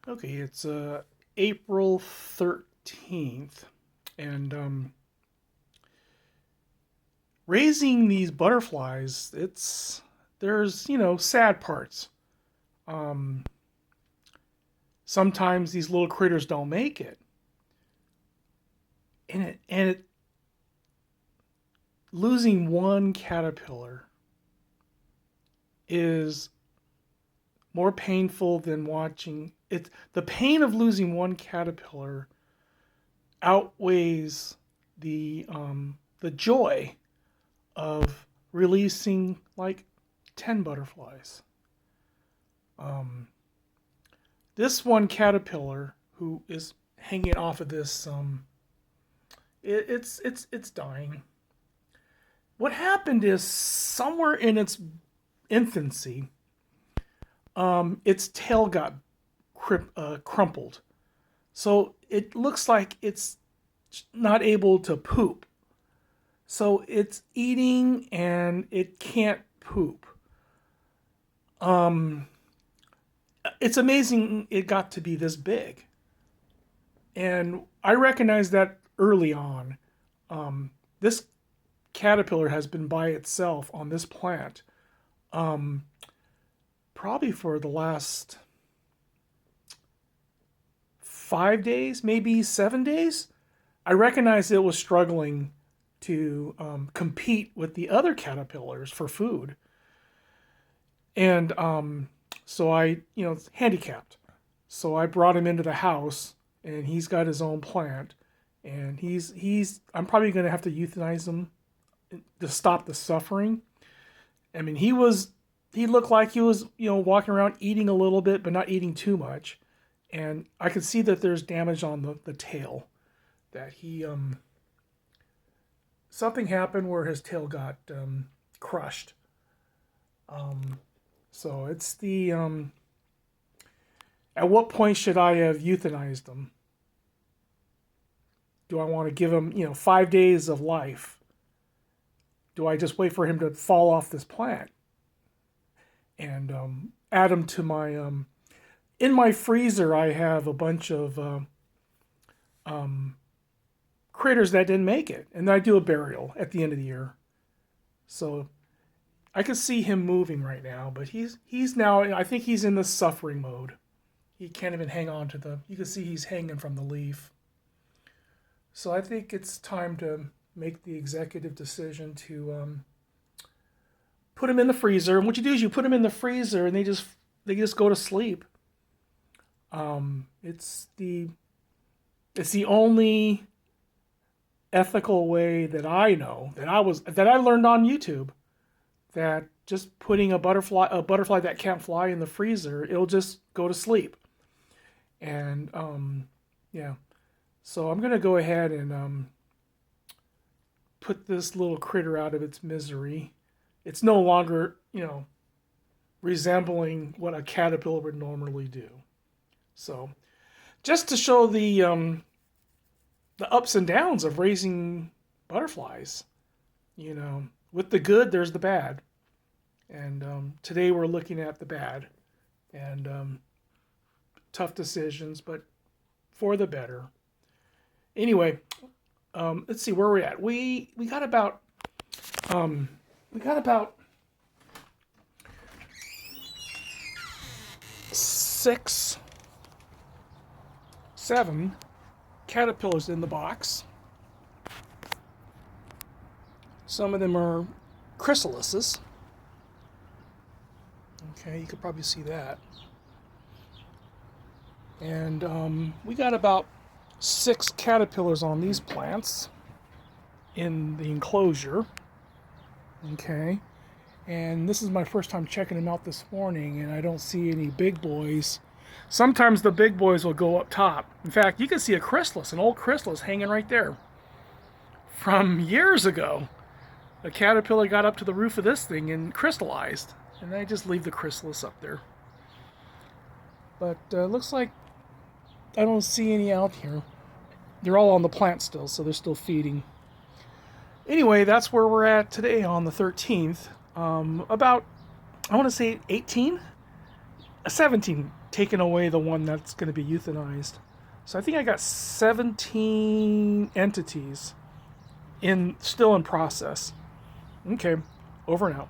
Okay, it's April 13th, and raising these butterflies, there's, sad parts. Um, Sometimes these little critters don't make it, and losing one caterpillar is more painful than watching it. The pain of losing one caterpillar outweighs the joy of releasing like 10 butterflies. Um, this one caterpillar who is hanging off of this, it's dying. What happened is somewhere in its infancy, its tail got crumpled, so it looks like it's not able to poop. So it's eating and it can't poop. Um, it's amazing it got to be this big. And I recognized that early on. This caterpillar has been by itself on this plant um, probably for the last 5 days, maybe 7 days. I recognized it was struggling to compete with the other caterpillars for food. And so handicapped. So I brought him into the house, and he's got his own plant, and I'm probably going to have to euthanize him to stop the suffering. I mean, he looked like he was, walking around eating a little bit, but not eating too much. And I could see that there's damage on the tail. That something happened where his tail got crushed. Um, so it's at what point should I have euthanized him? Do I want to give him, 5 days of life? Do I just wait for him to fall off this plant and add him to my in my freezer? I have a bunch of um, critters that didn't make it, and I do a burial at the end of the year. So I can see him moving right now, but he's now. I think he's in the suffering mode. He can't even hang on to the. You can see he's hanging from the leaf. So I think it's time to make the executive decision to put him in the freezer. And what you do is you put him in the freezer, and they just go to sleep. It's the only ethical way that I know that I learned on YouTube, that just putting a butterfly that can't fly in the freezer, it'll just go to sleep. And yeah, so I'm gonna go ahead and put this little critter out of its misery. It's no longer, resembling what a caterpillar would normally do. So just to show the ups and downs of raising butterflies, with the good there's the bad. And today we're looking at the bad, and tough decisions, but for the better. Anyway, let's see where we're at. We got about um, we got about 6, 7 caterpillars in the box. Some of them are chrysalises. Okay, you could probably see that. And we got about 6 caterpillars on these plants in the enclosure. Okay, and this is my first time checking them out this morning, and I don't see any big boys. Sometimes the big boys will go up top. In fact, you can see a chrysalis, an old chrysalis hanging right there from years ago. A caterpillar got up to the roof of this thing and crystallized, and I just leave the chrysalis up there. But looks like I don't see any out here. They're all on the plant still, so they're still feeding. Anyway, that's where we're at today on the 13th. About, I want to say 18? 17 taken away the one that's going to be euthanized. So I think I got 17 entities still in process. Okay, over and out.